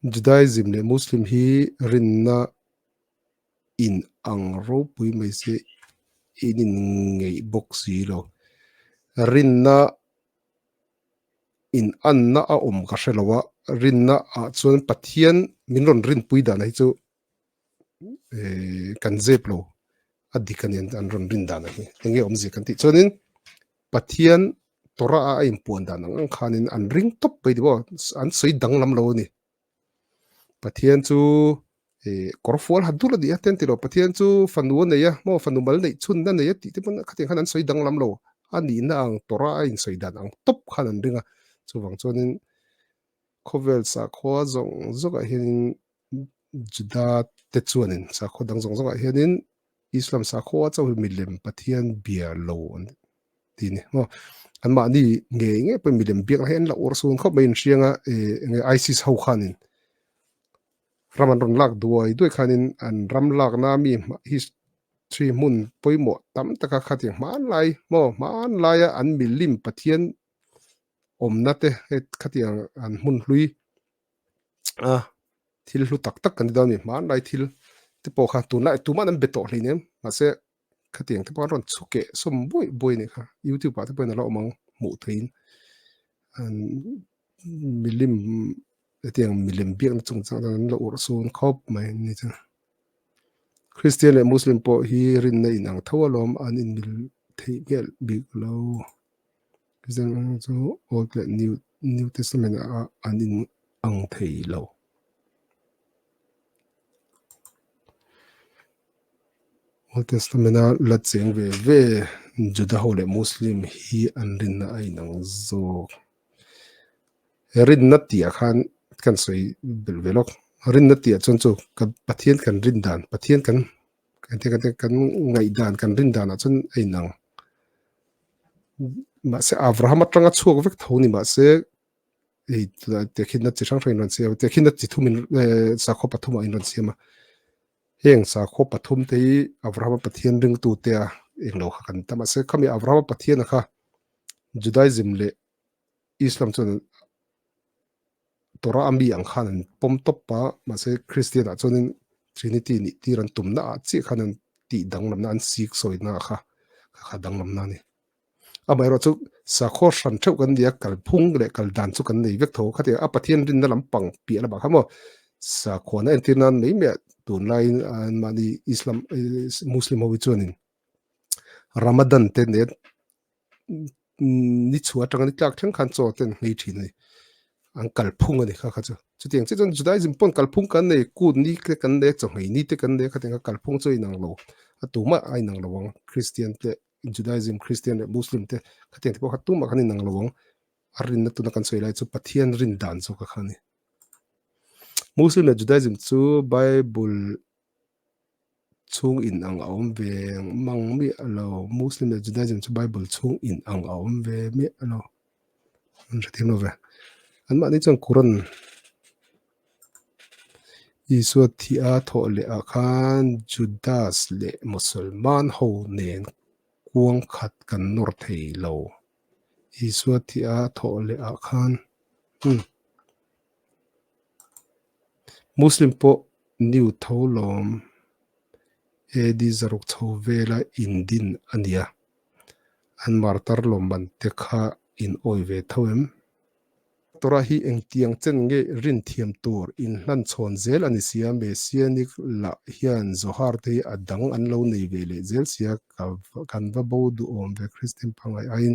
Judaism le Muslim hi rinna in ang ro pui mai se in ngei box zero rinna in anna a ka hrelowa rinna a chuan pathian min ron rin pui dan hi chu kan zep lo adikanian an ron rin dan hi enge om zi kan ti chuanin pathian tora a in puan dan ang khanin an ring top pe di bo an sei dang lam lo ni pathian chu korfual hadula di aten ti lo pathian chu fanuan nei ya mo fanumal nei chun na nei ti te pon khatin khan an sei dang lam lo ani na ang tora a in sei dan ang top khan an ringa chuwang chuanin khovel sa khaw zong zoga hianin juda te chuanin sa khaw dang zong zoga hianin Islam sa khaw chaw milem pathian bia lo an ti ni mo an ma ni nge pe milem biak hen la or sun kho main rianga nge ISIS ho khanin raman ron lak duai doi khanin an ram lak na mi history mun poimo tam taka khati man lai an milim pathian om nate het khati an mun hlui a thil hlu tak tak kan daw ni man lai thil te po kha tu na tu man an beto hlinem ma se khatiang te po ron chuke som boi ni kha YouTube pa te po na lo mang mu thein an milim etiang milim biak na chung chang dan lo ur sun khop mai ni cha Christian and Muslim po hi rin na inang thawalom an in mil thei gel big lo Christian so Old New Testament an in ang thei lo Old Testament la cheng ve Juda ho le Muslim hi an rin na ai nang zo rin na tia khan kan soi belvelok rin na tia chon chu kan pathian kan rin dan pathian kan kan ngai dan kan rin dan a chon ai nang ma se Abraham atanga chuak vek thoni ma se te khin na chi sang rein ron se te khin na chi thumin sa kho pathum a in ron se ma heng sa kho pathum te Abraham pathian ring tu te a eng lo kha kan ta ma se khami Abraham pathian kha Judaism le Islam chon tora ambi ang khan pom top pa ma se Christian a chonin Trinity ni ti ran tum na chi khanan ti dang lam na an sik soi na kha dang lam na ni amai ro chu sa kho san theu kan dia kal phung le kal dan chu kan nei vek tho khate a pathian rin na lam pang pi la ba khamo sa kho na entirnan nei me tun lai an mani Islam Muslim ho chonin Ramadan te ne ni chuwa tang ni tlak thang khan cho ten nei thi nei an kalphung ani kha kha chu tiang che jon Judaism pon kalphung kan nei ku ni ke kan de chong hei ni te kan de kha te kalphung choi nang lo atuma ai nang lawang Christian te Judaism Christian le Muslim te kha te po hatuma khan nang lawang arin na tu na kan soi lai chu pathian rin dan chu ka khani Muslim le Judaism chu Bible chung in ang aom ve mang mi alo Muslim le Judaism chu Bible chung in ang aom ve mi alo an ratim no ve an ma ni chang Quran Iswa thi a tho le a khan Judas le Musulman ho nen kuang khat kan nur thei lo Iswa thi a tho le a khan Muslim po new tholom edi zaruk chho vela indin ania an martar lom ban te kha in oi ve thoem tora hi eng tiang chen nge rin thiam tur in hlan chhon zel ani sia mesianic la hian zohar te adang an lo nei vele zel sia kan va bo du om ve Christian pangai ain